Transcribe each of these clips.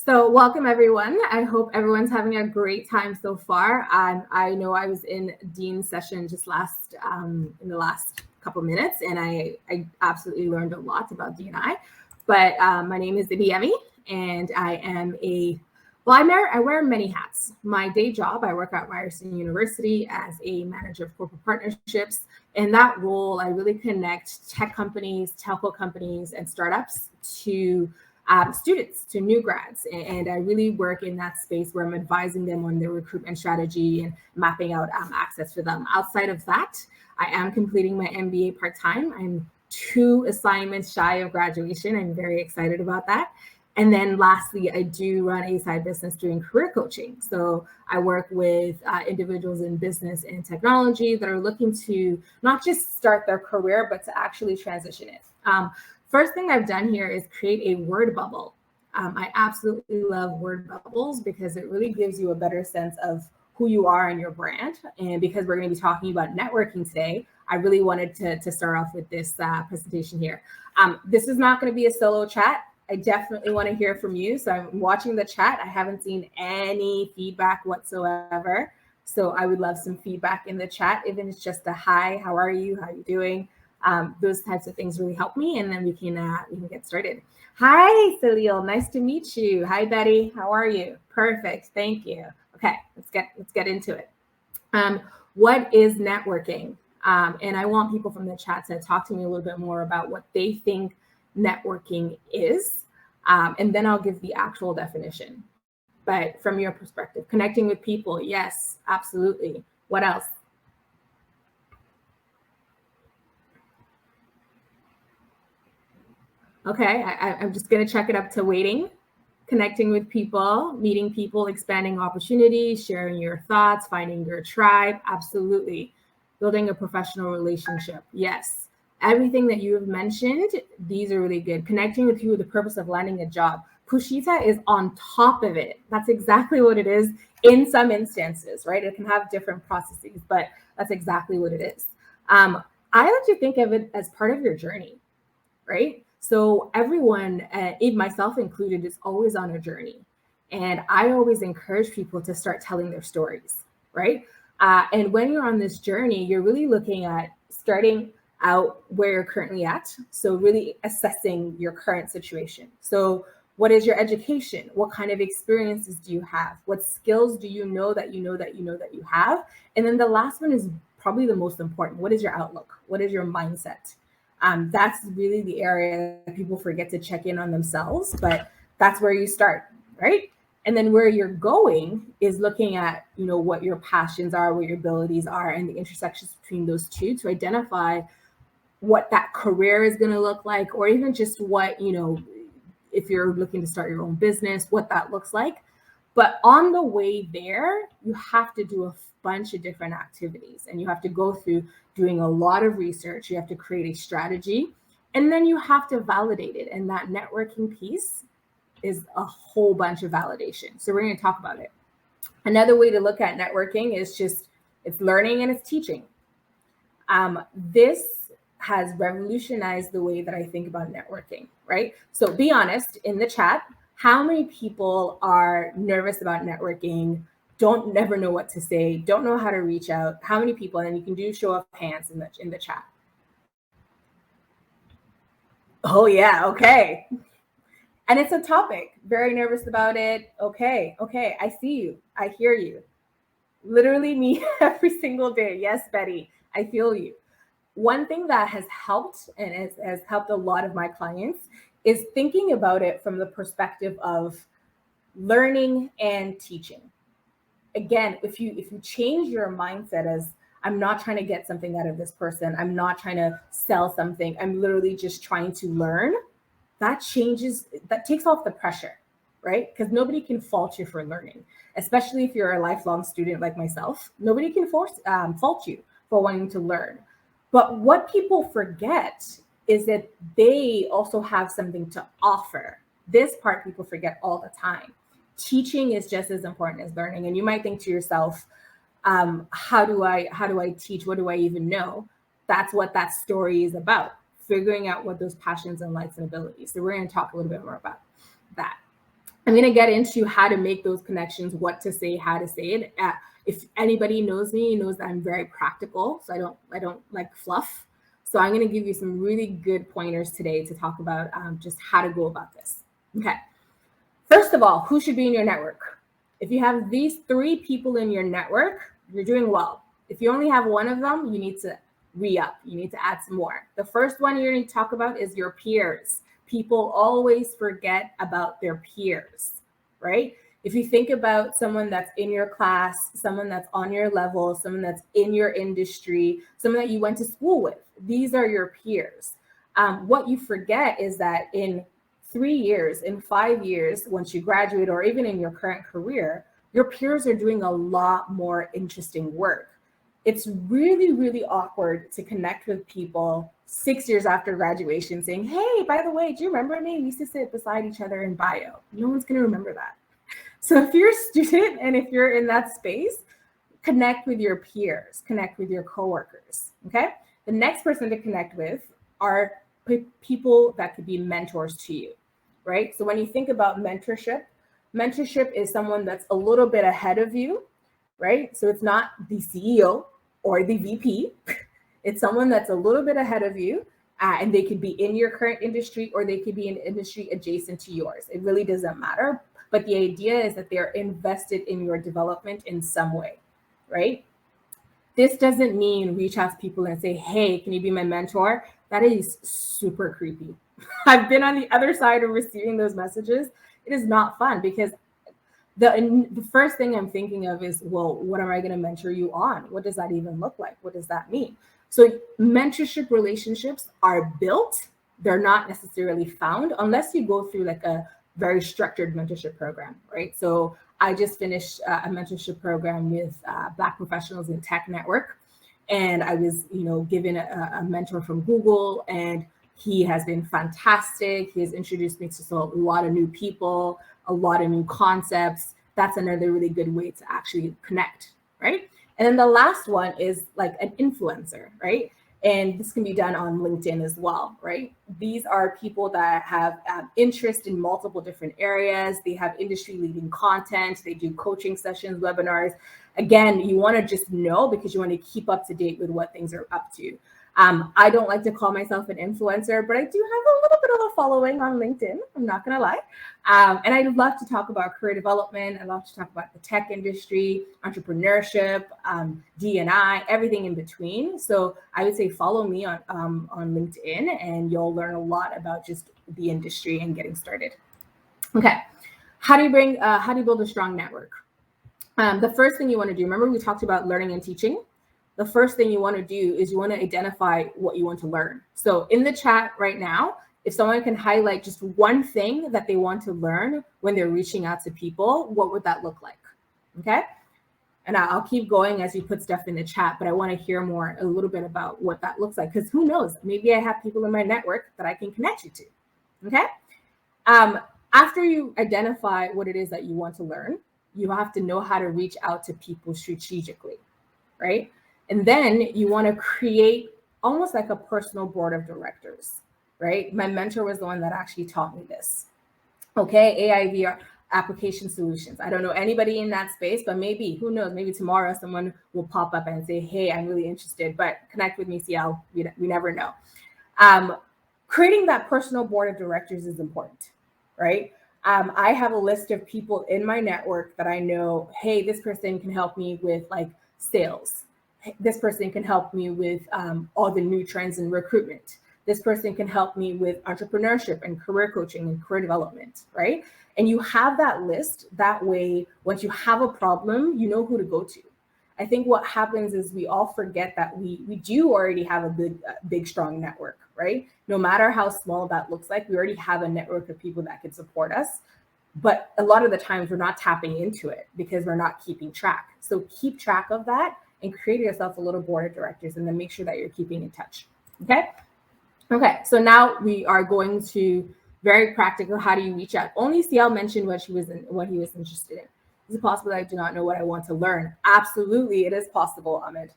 So welcome everyone. I hope everyone's having a great time so far. I know I was in Dean's session just in the last couple minutes, and I absolutely learned a lot about D&I. But my name is Ibiyemi, and I wear many hats. My day job, I work at Ryerson University as a manager of corporate partnerships. In that role, I really connect tech companies, telco companies, and startups to students, to new grads. And I really work in that space where I'm advising them on their recruitment strategy and mapping out access for them. Outside of that, I am completing my MBA part-time. I'm 2 assignments shy of graduation. I'm very excited about that. And then lastly, I do run a side business doing career coaching. So I work with individuals in business and technology that are looking to not just start their career, but to actually transition it. First thing I've done here is create a word bubble. I absolutely love word bubbles because it really gives you a better sense of who you are and your brand. And because we're going to be talking about networking today, I really wanted to start off with this presentation here. This is not going to be a solo chat. I definitely want to hear from you. So I'm watching the chat. I haven't seen any feedback whatsoever. So I would love some feedback in the chat, even if it's just a hi, how are you? How are you doing? Those types of things really help me, and then we can get started. Hi, Salil, nice to meet you. Hi, Betty, how are you? Perfect, thank you. Okay, let's get into it. What is networking? And I want people from the chat to talk to me a little bit more about what they think networking is, and then I'll give the actual definition. But from your perspective, connecting with people, yes, absolutely. What else? Okay, I'm just going to check it up to waiting, connecting with people, meeting people, expanding opportunities, sharing your thoughts, finding your tribe. Absolutely. Building a professional relationship. Yes. Everything that you have mentioned, these are really good. Connecting with you with the purpose of landing a job. Pushita is on top of it. That's exactly what it is in some instances, right? It can have different processes, but that's exactly what it is. I like to think of it as part of your journey, right? So everyone, myself included, is always on a journey. And I always encourage people to start telling their stories, right? And when you're on this journey, you're really looking at starting out where you're currently at. So really assessing your current situation. So what is your education? What kind of experiences do you have? What skills do you know that you have? And then the last one is probably the most important. What is your outlook? What is your mindset? That's really the area that people forget to check in on themselves, but that's where you start, right? And then where you're going is looking at, what your passions are, what your abilities are, and the intersections between those two to identify what that career is going to look like, or even just what, if you're looking to start your own business, what that looks like. But on the way there, you have to do a bunch of different activities, and you have to go through doing a lot of research. You have to create a strategy, and then you have to validate it. And that networking piece is a whole bunch of validation. So we're going to talk about it. Another way to look at networking is it's learning and it's teaching. This has revolutionized the way that I think about networking, right? So be honest in the chat. How many people are nervous about networking, never know what to say, don't know how to reach out? How many people? And you can do show of hands in the chat. Oh yeah, okay. And it's a topic. Very nervous about it. Okay, I see you. I hear you. Literally me every single day. Yes, Betty, I feel you. One thing that has helped and has helped a lot of my clients is thinking about it from the perspective of learning and teaching. Again, if you change your mindset as, I'm not trying to get something out of this person, I'm not trying to sell something, I'm literally just trying to learn, that takes off the pressure, right? Because nobody can fault you for learning, especially if you're a lifelong student like myself. Nobody can fault you for wanting to learn. But what people forget is that they also have something to offer. This part people forget all the time. Teaching is just as important as learning. And you might think to yourself, how do I teach? What do I even know? That's what that story is about, figuring out what those passions and likes and abilities. So we're going to talk a little bit more about that. I'm going to get into how to make those connections, what to say, how to say it. If anybody knows me, knows that I'm very practical, so I don't like fluff. So I'm going to give you some really good pointers today to talk about just how to go about this. Okay. First of all, who should be in your network? If you have these 3 people in your network, you're doing well. If you only have one of them, you need to re-up. You need to add some more. The first one you're going to talk about is your peers. People always forget about their peers, right? If you think about someone that's in your class, someone that's on your level, someone that's in your industry, someone that you went to school with, these are your peers. What you forget is that in 3 years, in 5 years, once you graduate, or even in your current career, your peers are doing a lot more interesting work. It's really, really awkward to connect with people 6 years after graduation saying, hey, by the way, do you remember me? We used to sit beside each other in bio. No one's going to remember that. So if you're a student and if you're in that space, connect with your peers, connect with your coworkers, okay? The next person to connect with are people that could be mentors to you, right? So when you think about mentorship is someone that's a little bit ahead of you, right? So it's not the CEO or the VP. It's someone that's a little bit ahead of you, and they could be in your current industry or they could be in industry adjacent to yours. It really doesn't matter. But the idea is that they're invested in your development in some way, right? This doesn't mean reach out to people and say, hey, can you be my mentor? That is super creepy. I've been on the other side of receiving those messages. It is not fun because the first thing I'm thinking of is, well, what am I going to mentor you on? What does that even look like? What does that mean? So mentorship relationships are built. They're not necessarily found unless you go through like a very structured mentorship program, right? So I just finished a mentorship program with Black Professionals in Tech Network. And I was, given a mentor from Google, and he has been fantastic. He has introduced me to a lot of new people, a lot of new concepts. That's another really good way to actually connect, right? And then the last one is like an influencer, right? And this can be done on LinkedIn as well, right? These are people that have interest in multiple different areas. They have industry-leading content. They do coaching sessions, webinars. Again, you want to just know because you want to keep up to date with what things are up to. I don't like to call myself an influencer, but I do have a little bit of a following on LinkedIn. I'm not going to lie. And I love to talk about career development. I love to talk about the tech industry, entrepreneurship, D&I, everything in between. So I would say follow me on LinkedIn, and you'll learn a lot about just the industry and getting started. Okay, how do you build a strong network? The first thing you want to do, remember we talked about learning and teaching. The first thing you want to do is you want to identify what you want to learn. So in the chat right now, if someone can highlight just one thing that they want to learn when they're reaching out to people, what would that look like? Okay. And I'll keep going as you put stuff in the chat, but I want to hear a little bit about what that looks like, because who knows, maybe I have people in my network that I can connect you to. Okay. After you identify what it is that you want to learn, you have to know how to reach out to people strategically, right? And then you want to create almost like a personal board of directors, right? My mentor was the one that actually taught me this. Okay, AI VR application solutions. I don't know anybody in that space, but maybe, who knows, maybe tomorrow someone will pop up and say, hey, I'm really interested, but connect with me, CL. We never know. Creating that personal board of directors is important, right? I have a list of people in my network that I know, hey, this person can help me with like sales. This person can help me with all the new trends in recruitment. This person can help me with entrepreneurship and career coaching and career development, right? And you have that list. That way, once you have a problem, you know who to go to. I think what happens is we all forget that we do already have a big, strong network, right? No matter how small that looks like, we already have a network of people that can support us. But a lot of the times we're not tapping into it because we're not keeping track. So keep track of that and create yourself a little board of directors, and then make sure that you're keeping in touch. Okay, so now we are going to very practical. How do you reach out? Only CL mentioned what he was interested in. Is it possible that I do not know what I want to learn? Absolutely, it is possible, Ahmed.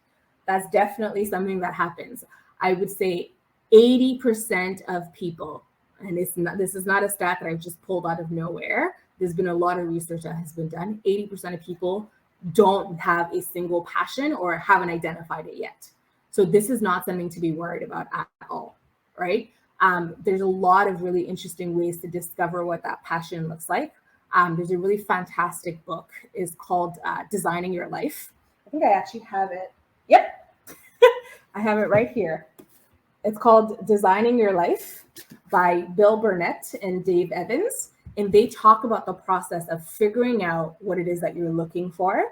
That's definitely something that happens. I would say 80% of people, and this is not a stat that I've just pulled out of nowhere, there's been a lot of research that has been done. 80% of people don't have a single passion or haven't identified it yet. So this is not something to be worried about at all, right? There's a lot of really interesting ways to discover what that passion looks like. There's a really fantastic book. It's called Designing Your Life. I think I actually have it. Yep, I have it right here. It's called Designing Your Life by Bill Burnett and Dave Evans. And they talk about the process of figuring out what it is that you're looking for,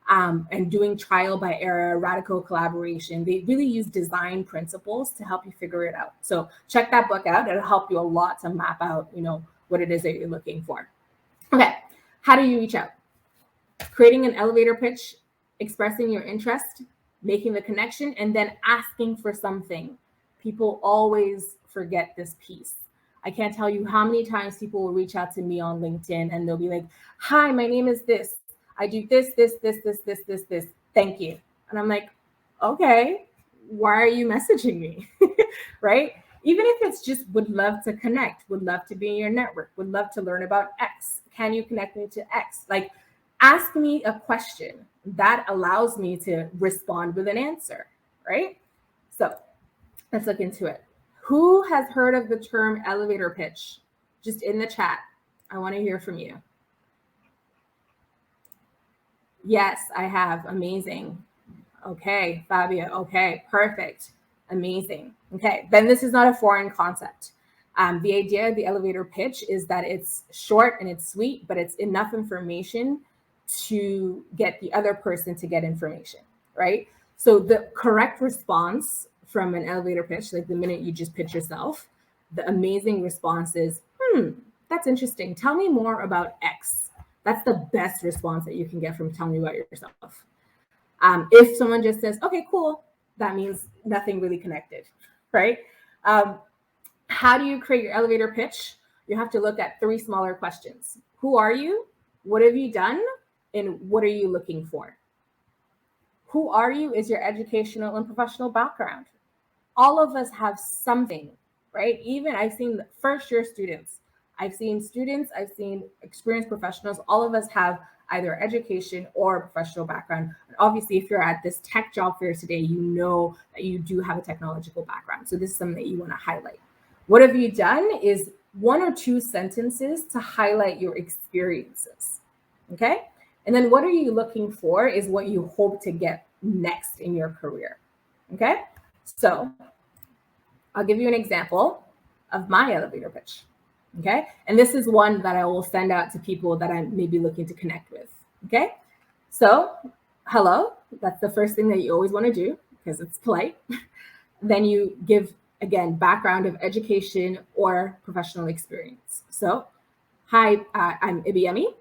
and doing trial by error, radical collaboration. They really use design principles to help you figure it out. So check that book out. It'll help you a lot to map out, what it is that you're looking for. Okay, how do you reach out? Creating an elevator pitch, expressing your interest, making the connection, and then asking for something. People always forget this piece. I can't tell you how many times people will reach out to me on LinkedIn and they'll be like, hi, my name is this. I do this. Thank you. And I'm like, okay, why are you messaging me? Right? Even if it's just would love to connect, would love to be in your network, would love to learn about X. Can you connect me to X? Like, ask me a question that allows me to respond with an answer, right? So let's look into it. Who has heard of the term elevator pitch? Just in the chat. I want to hear from you. Yes, I have. Amazing. Okay, Fabio. Okay, perfect. Amazing. Okay, then this is not a foreign concept. The idea of the elevator pitch is that it's short and it's sweet, but it's enough information to get the other person to get information, right? So the correct response from an elevator pitch, like the minute you just pitch yourself, the amazing response is, that's interesting. Tell me more about X. That's the best response that you can get from tell me about yourself. If someone just says, okay, cool, that means nothing really connected, right? How do you create your elevator pitch? You have to look at 3 smaller questions. Who are you? What have you done? And what are you looking for? Who are you is your educational and professional background. All of us have something, right? Even I've seen first-year students. I've seen experienced professionals. All of us have either education or professional background. And obviously, if you're at this tech job fair today, you know that you do have a technological background. So this is something that you want to highlight. What have you done is 1 or 2 sentences to highlight your experiences, okay? And then what are you looking for is what you hope to get next in your career, okay? So I'll give you an example of my elevator pitch, okay? And this is one that I will send out to people that I'm maybe looking to connect with, okay? So, hello, that's the first thing that you always want to do because it's polite. Then you give, again, background of education or professional experience. So, hi, I'm Ibiyemi,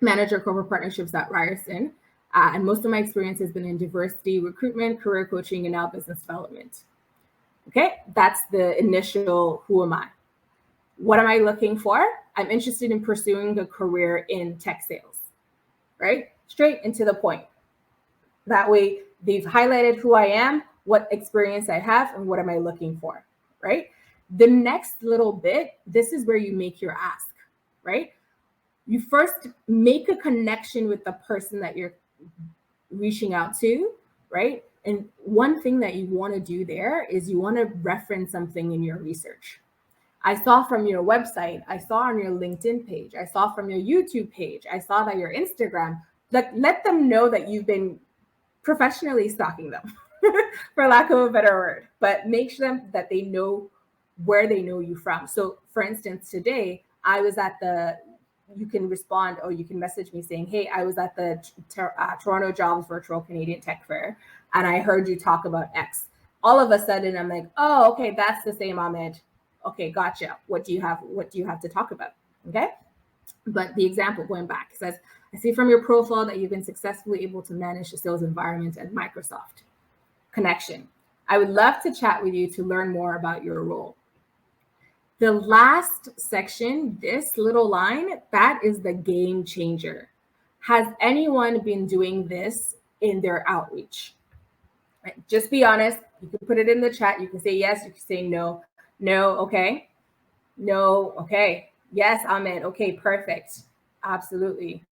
manager of corporate partnerships at Ryerson. And most of my experience has been in diversity, recruitment, career coaching, and now business development. Okay, that's the initial who am I? What am I looking for? I'm interested in pursuing a career in tech sales, right? Straight into the point. That way, they've highlighted who I am, what experience I have, and what am I looking for, right? The next little bit, this is where you make your ask, right? You first make a connection with the person that you're reaching out to, right? And one thing that you want to do there is you want to reference something in your research. I saw from your website, I saw on your LinkedIn page, I saw from your YouTube page, I saw that your Instagram, let them know that you've been professionally stalking them, for lack of a better word, but make sure that they know where they know you from. So for instance, today, I was at you can respond or you can message me saying, hey, I was at the Toronto Jobs Virtual Canadian Tech Fair, and I heard you talk about X. All of a sudden, I'm like, oh, okay, that's the same Ahmed. Okay, gotcha. What do you have to talk about? Okay. But the example going back says, I see from your profile that you've been successfully able to manage the sales environment at Microsoft. Connection. I would love to chat with you to learn more about your role. The last section, this little line, that is the game changer. Has anyone been doing this in their outreach? Right. Just be honest. You can put it in the chat. You can say yes. You can say no. No. Okay. No. Okay. Yes, Ahmed. Okay. Perfect. Absolutely.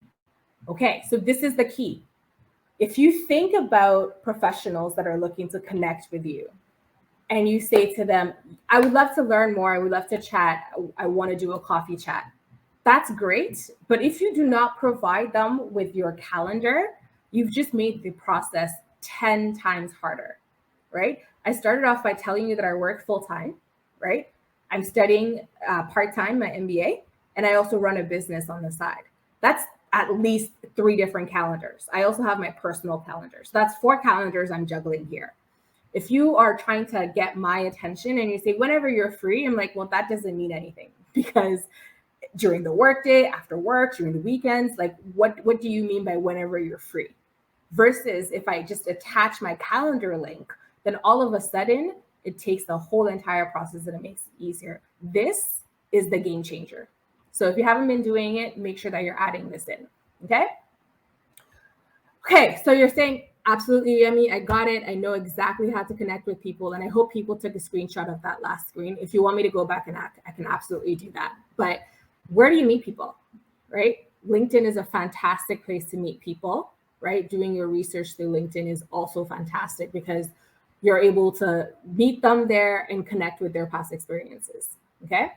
Okay, so this is the key. If you think about professionals that are looking to connect with you and you say to them, I would love to learn more, I would love to chat, I want to do a coffee chat. That's great. But if you do not provide them with your calendar, you've just made the process 10 times harder, right? I started off by telling you that I work full time, right? I'm studying part time my MBA, and I also run a business on the side. That's at least 3 different calendars. I also have my personal calendar. So that's 4 calendars I'm juggling here. If you are trying to get my attention and you say, whenever you're free, I'm like, well, that doesn't mean anything because during the workday, after work, during the weekends, like what do you mean by whenever you're free? Versus if I just attach my calendar link, then all of a sudden it takes the whole entire process and it makes it easier. This is the game changer. So if you haven't been doing it, make sure that you're adding this in. Okay. Okay. So you're saying, absolutely, Yemi, I got it. I know exactly how to connect with people. And I hope people took a screenshot of that last screen. If you want me to go back and act, I can absolutely do that. But where do you meet people, right? LinkedIn is a fantastic place to meet people, right? Doing your research through LinkedIn is also fantastic because you're able to meet them there and connect with their past experiences, okay?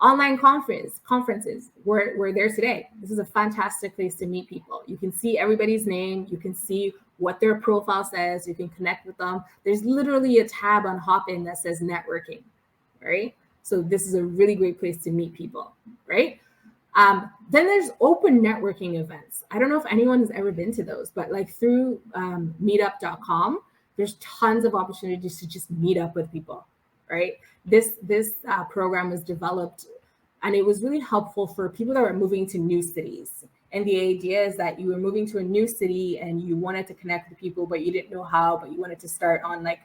Online conferences, we're there today. This is a fantastic place to meet people. You can see everybody's name. You can see what their profile says. You can connect with them. There's literally a tab on Hopin that says networking, right? So this is a really great place to meet people, right? Then there's open networking events. I don't know if anyone has ever been to those, but like through meetup.com, there's tons of opportunities to just meet up with people, right? This program was developed and it was really helpful for people that were moving to new cities. And the idea is that you were moving to a new city and you wanted to connect with people, but you didn't know how, but you wanted to start on like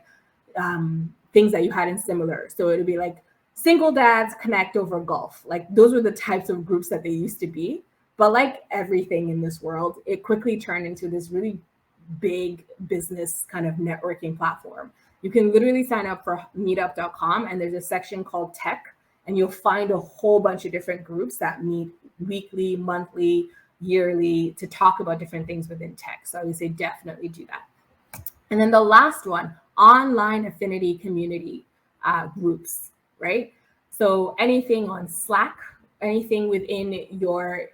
things that you had in similar. So it would be like single dads connect over golf. Like those were the types of groups that they used to be. But like everything in this world, it quickly turned into this really big business kind of networking platform. You can literally sign up for meetup.com and there's a section called tech and you'll find a whole bunch of different groups that meet weekly, monthly, yearly to talk about different things within tech. So I would say definitely do that. And then the last one, online affinity community groups, right? So anything on Slack, anything within your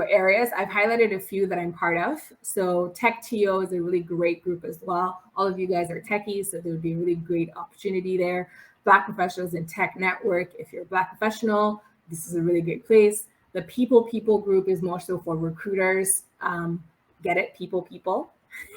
areas. I've highlighted a few that I'm part of. So Tech TO is a really great group as well. All of you guys are techies, so there would be a really great opportunity there. Black Professionals in Tech Network. If you're a Black professional, this is a really great place. The People group is more so for recruiters. Get it? People.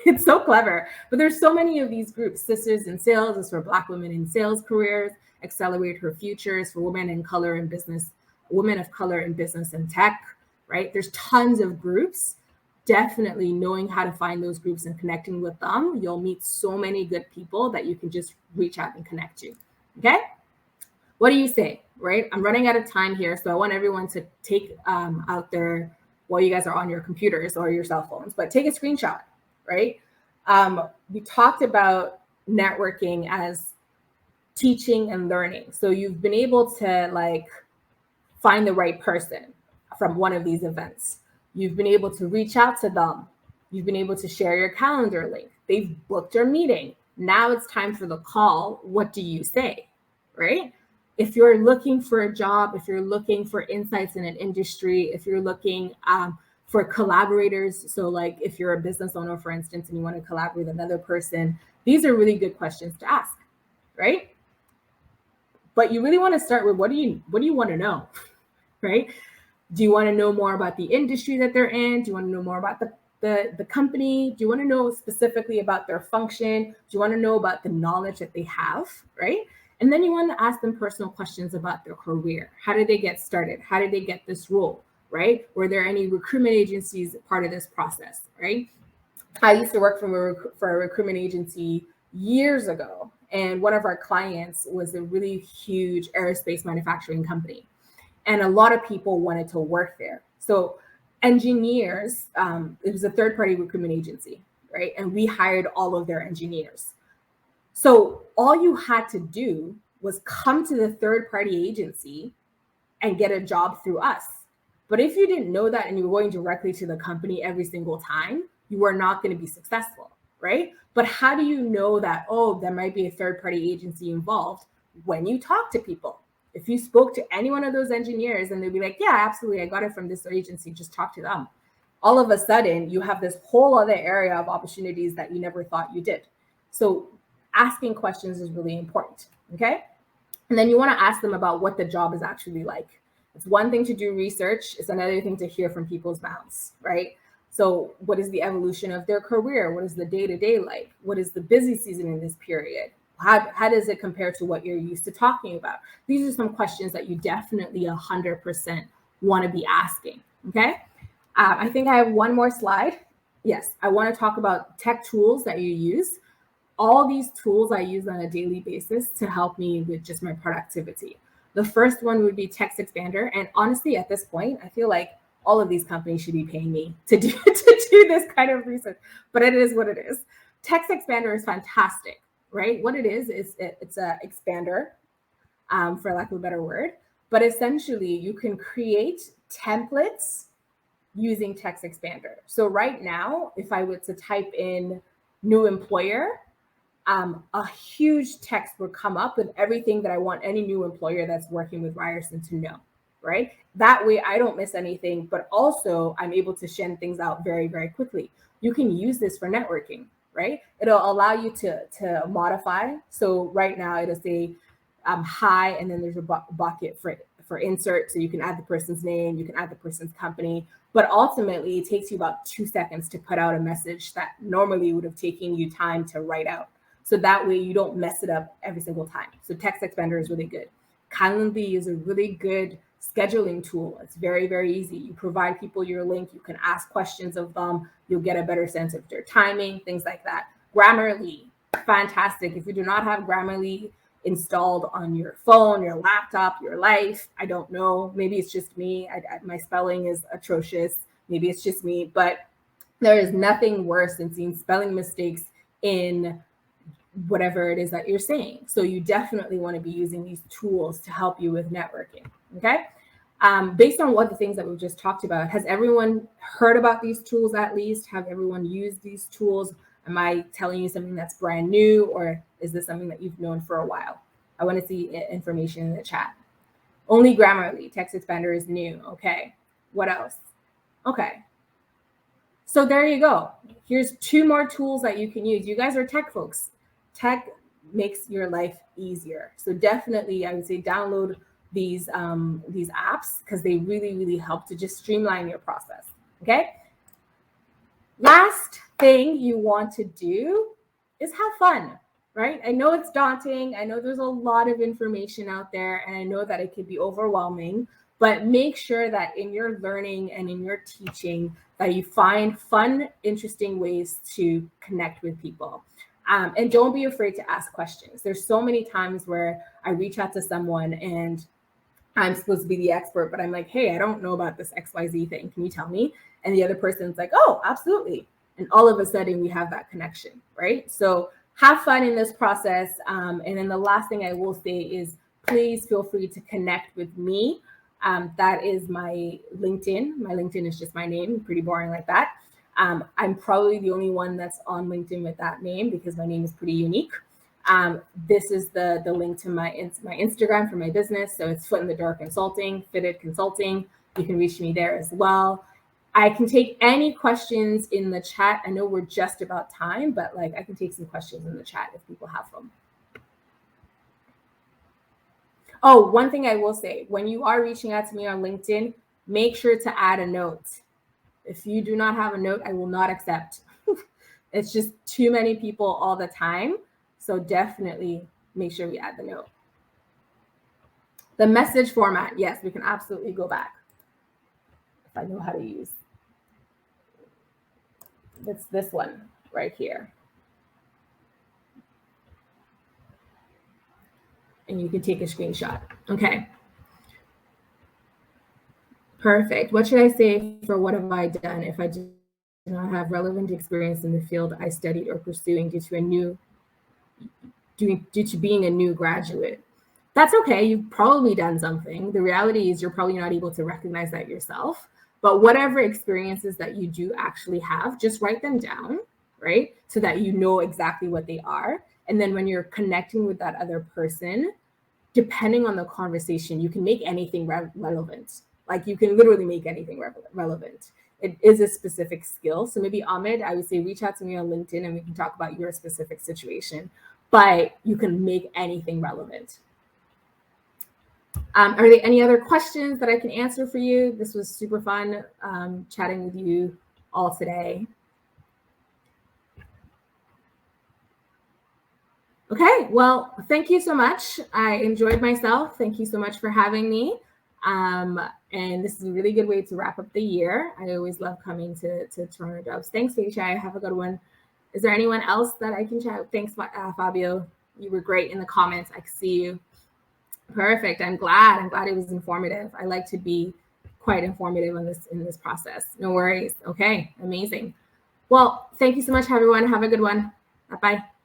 It's so clever. But there's so many of these groups. Sisters in Sales is for Black women in sales careers. Accelerate Her Futures for women in color in business, women of color in business and tech. Right? There's tons of groups. Definitely knowing how to find those groups and connecting with them, you'll meet so many good people that you can just reach out and connect to. Okay? What do you say? Right? I'm running out of time here, so I want everyone to take out their, while you guys are on your computers or your cell phones, but take a screenshot, right? We talked about networking as teaching and learning. So you've been able to like find the right person from one of these events. You've been able to reach out to them. You've been able to share your calendar link. They've booked your meeting. Now it's time for the call. What do you say, right? If you're looking for a job, if you're looking for insights in an industry, if you're looking for collaborators, so like if you're a business owner, for instance, and you want to collaborate with another person, these are really good questions to ask, right? But you really want to start with what do you want to know, right? Do you want to know more about the industry that they're in? Do you want to know more about the company? Do you want to know specifically about their function? Do you want to know about the knowledge that they have, right? And then you want to ask them personal questions about their career. How did they get started? How did they get this role, right? Were there any recruitment agencies part of this process, right? I used to work for a recruitment agency years ago, and one of our clients was a really huge aerospace manufacturing company. And a lot of people wanted to work there. So engineers, it was a third-party recruitment agency, right? And we hired all of their engineers. So all you had to do was come to the third-party agency and get a job through us. But if you didn't know that and you were going directly to the company every single time, you are not going to be successful, right? But how do you know that, oh, there might be a third-party agency involved? When you talk to people. If you spoke to any one of those engineers and they'd be like, yeah, absolutely, I got it from this agency, just talk to them. All of a sudden, you have this whole other area of opportunities that you never thought you did. So asking questions is really important, okay? And then you want to ask them about what the job is actually like. It's one thing to do research. It's another thing to hear from people's mouths, right? So what is the evolution of their career? What is the day-to-day like? What is the busy season in this period? How does it compare to what you're used to talking about? These are some questions that you definitely 100% want to be asking, okay? I think I have one more slide. Yes, I want to talk about tech tools that you use. All these tools I use on a daily basis to help me with just my productivity. The first one would be Text Expander. And honestly, at this point, I feel like all of these companies should be paying me to do this kind of research, but it is what it is. Text Expander is fantastic, right? What it is it's an expander, for lack of a better word, but essentially you can create templates using Text Expander. So right now, if I were to type in new employer, a huge text would come up with everything that I want any new employer that's working with Ryerson to know, right? That way I don't miss anything, but also I'm able to send things out very, very quickly. You can use this for networking, right? It'll allow you to modify. So right now it'll say hi, and then there's a bucket for insert. So you can add the person's name, you can add the person's company, but ultimately it takes you about 2 seconds to put out a message that normally would have taken you time to write out. So that way you don't mess it up every single time. So Text Expander is really good. Calendly is a really good scheduling tool. It's very, very easy. You provide people your link. You can ask questions of them. You'll get a better sense of their timing, things like that. Grammarly, fantastic. If you do not have Grammarly installed on your phone, your laptop, your life, I don't know. Maybe it's just me. My spelling is atrocious. Maybe it's just me. But there is nothing worse than seeing spelling mistakes in whatever it is that you're saying. So you definitely want to be using these tools to help you with networking, okay? Based on what the things that we've just talked about, has everyone heard about these tools at least? Have everyone used these tools? Am I telling you something that's brand new, or is this something that you've known for a while? I want to see information in the chat. Only Grammarly, Text Expander is new, okay. What else? Okay. So there you go. Here's 2 more tools that you can use. You guys are tech folks. Tech makes your life easier. So definitely, I would say download these apps because they really, really help to just streamline your process, okay? Last thing you want to do is have fun, right? I know it's daunting. I know there's a lot of information out there, and I know that it could be overwhelming, but make sure that in your learning and in your teaching that you find fun, interesting ways to connect with people. And don't be afraid to ask questions. There's so many times where I reach out to someone and I'm supposed to be the expert, but I'm like, hey, I don't know about this XYZ thing. Can you tell me? And the other person's like, oh, absolutely. And all of a sudden we have that connection, right? So have fun in this process. And then the last thing I will say is please feel free to connect with me. That is my LinkedIn. My LinkedIn is just my name, pretty boring like that. I'm probably the only one that's on LinkedIn with that name because my name is pretty unique. This is the link to my Instagram for my business. So it's Foot in the Door Consulting, Fitted Consulting. You can reach me there as well. I can take any questions in the chat. I know we're just about time, but like I can take some questions in the chat if people have them. Oh, one thing I will say, when you are reaching out to me on LinkedIn, make sure to add a note. If you do not have a note, I will not accept. It's just too many people all the time. So definitely make sure we add the note. The message format, yes, we can absolutely go back. If I know how to use. It's this one right here. And you can take a screenshot. Okay. Perfect. What should I say for what have I done if I do not have relevant experience in the field I studied or pursuing due to being a new graduate? That's okay. You've probably done something. The reality is you're probably not able to recognize that yourself. But whatever experiences that you do actually have, just write them down, right? So that you know exactly what they are. And then when you're connecting with that other person, depending on the conversation, you can make anything relevant. Like you can literally make anything relevant. It is a specific skill. So maybe Ahmed, I would say reach out to me on LinkedIn and we can talk about your specific situation. But you can make anything relevant. Are there any other questions that I can answer for you? This was super fun chatting with you all today. Okay, well, thank you so much. I enjoyed myself. Thank you so much for having me. And this is a really good way to wrap up the year. I always love coming to Toronto Dubs. Thanks, Aisha. Have a good one. Is there anyone else that I can chat with? Thanks, Fabio. You were great in the comments. I can see you. Perfect. I'm glad it was informative. I like to be quite informative in this process. No worries. Okay, amazing. Well, thank you so much, everyone. Have a good one. Bye-bye.